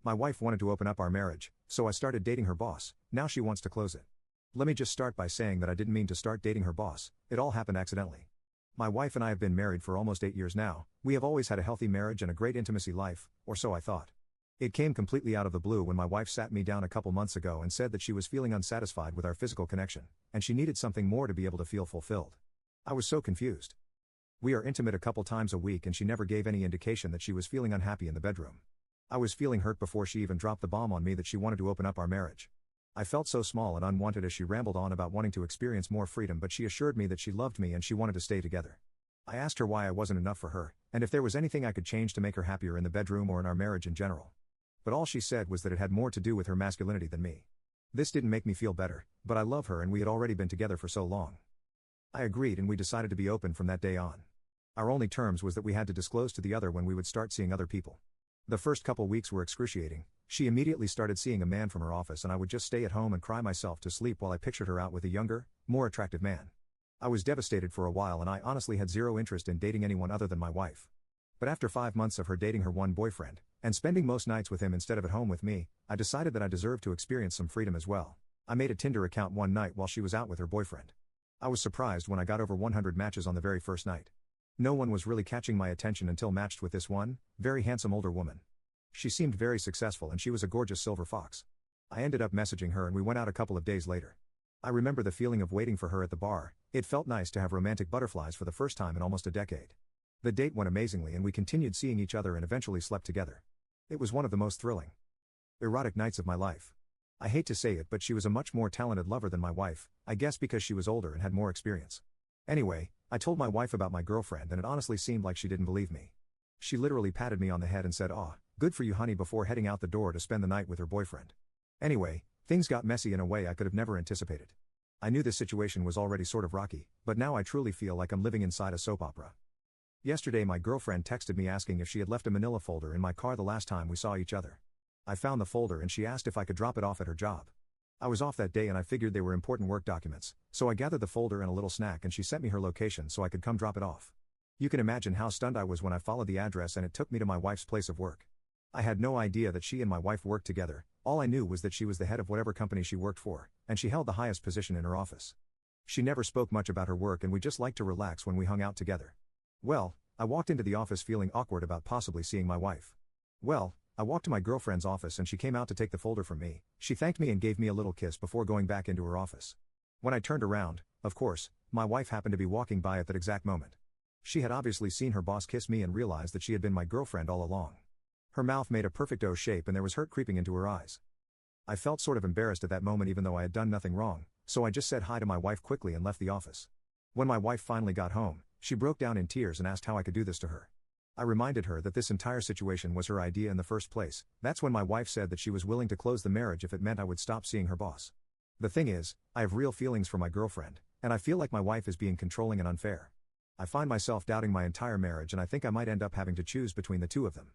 My wife wanted to open up our marriage, so I started dating her boss. Now she wants to close it. Let me just start by saying that I didn't mean to start dating her boss, it all happened accidentally. My wife and I have been married for almost 8 years now. We have always had a healthy marriage and a great intimacy life, or so I thought. It came completely out of the blue when my wife sat me down a couple months ago and said that she was feeling unsatisfied with our physical connection, and she needed something more to be able to feel fulfilled. I was so confused. We are intimate a couple times a week and she never gave any indication that she was feeling unhappy in the bedroom. I was feeling hurt before she even dropped the bomb on me that she wanted to open up our marriage. I felt so small and unwanted as she rambled on about wanting to experience more freedom, but she assured me that she loved me and she wanted to stay together. I asked her why I wasn't enough for her, and if there was anything I could change to make her happier in the bedroom or in our marriage in general. But all she said was that it had more to do with her masculinity than me. This didn't make me feel better, but I love her and we had already been together for so long. I agreed and we decided to be open from that day on. Our only terms was that we had to disclose to the other when we would start seeing other people. The first couple weeks were excruciating. She immediately started seeing a man from her office and I would just stay at home and cry myself to sleep while I pictured her out with a younger, more attractive man. I was devastated for a while and I honestly had zero interest in dating anyone other than my wife. But after 5 months of her dating her one boyfriend, and spending most nights with him instead of at home with me, I decided that I deserved to experience some freedom as well. I made a Tinder account one night while she was out with her boyfriend. I was surprised when I got over 100 matches on the very first night. No one was really catching my attention until matched with this one, very handsome older woman. She seemed very successful and she was a gorgeous silver fox. I ended up messaging her and we went out a couple of days later. I remember the feeling of waiting for her at the bar. It felt nice to have romantic butterflies for the first time in almost a decade. The date went amazingly and we continued seeing each other and eventually slept together. It was one of the most thrilling, erotic nights of my life. I hate to say it, but she was a much more talented lover than my wife, I guess because she was older and had more experience. Anyway, I told my wife about my girlfriend and it honestly seemed like she didn't believe me. She literally patted me on the head and said, "Aw, good for you honey," before heading out the door to spend the night with her boyfriend. Anyway, things got messy in a way I could have never anticipated. I knew this situation was already sort of rocky, but now I truly feel like I'm living inside a soap opera. Yesterday my girlfriend texted me asking if she had left a manila folder in my car the last time we saw each other. I found the folder and she asked if I could drop it off at her job. I was off that day and I figured they were important work documents, so I gathered the folder and a little snack and she sent me her location so I could come drop it off. You can imagine how stunned I was when I followed the address and it took me to my wife's place of work. I had no idea that she and my wife worked together. All I knew was that she was the head of whatever company she worked for, and she held the highest position in her office. She never spoke much about her work and we just liked to relax when we hung out together. Well, I walked into the office feeling awkward about possibly seeing my wife. I walked to my girlfriend's office and she came out to take the folder from me. She thanked me and gave me a little kiss before going back into her office. When I turned around, of course, my wife happened to be walking by at that exact moment. She had obviously seen her boss kiss me and realized that she had been my girlfriend all along. Her mouth made a perfect O shape and there was hurt creeping into her eyes. I felt sort of embarrassed at that moment even though I had done nothing wrong, so I just said hi to my wife quickly and left the office. When my wife finally got home, she broke down in tears and asked how I could do this to her. I reminded her that this entire situation was her idea in the first place. That's when my wife said that she was willing to close the marriage if it meant I would stop seeing her boss. The thing is, I have real feelings for my girlfriend, and I feel like my wife is being controlling and unfair. I find myself doubting my entire marriage and I think I might end up having to choose between the two of them.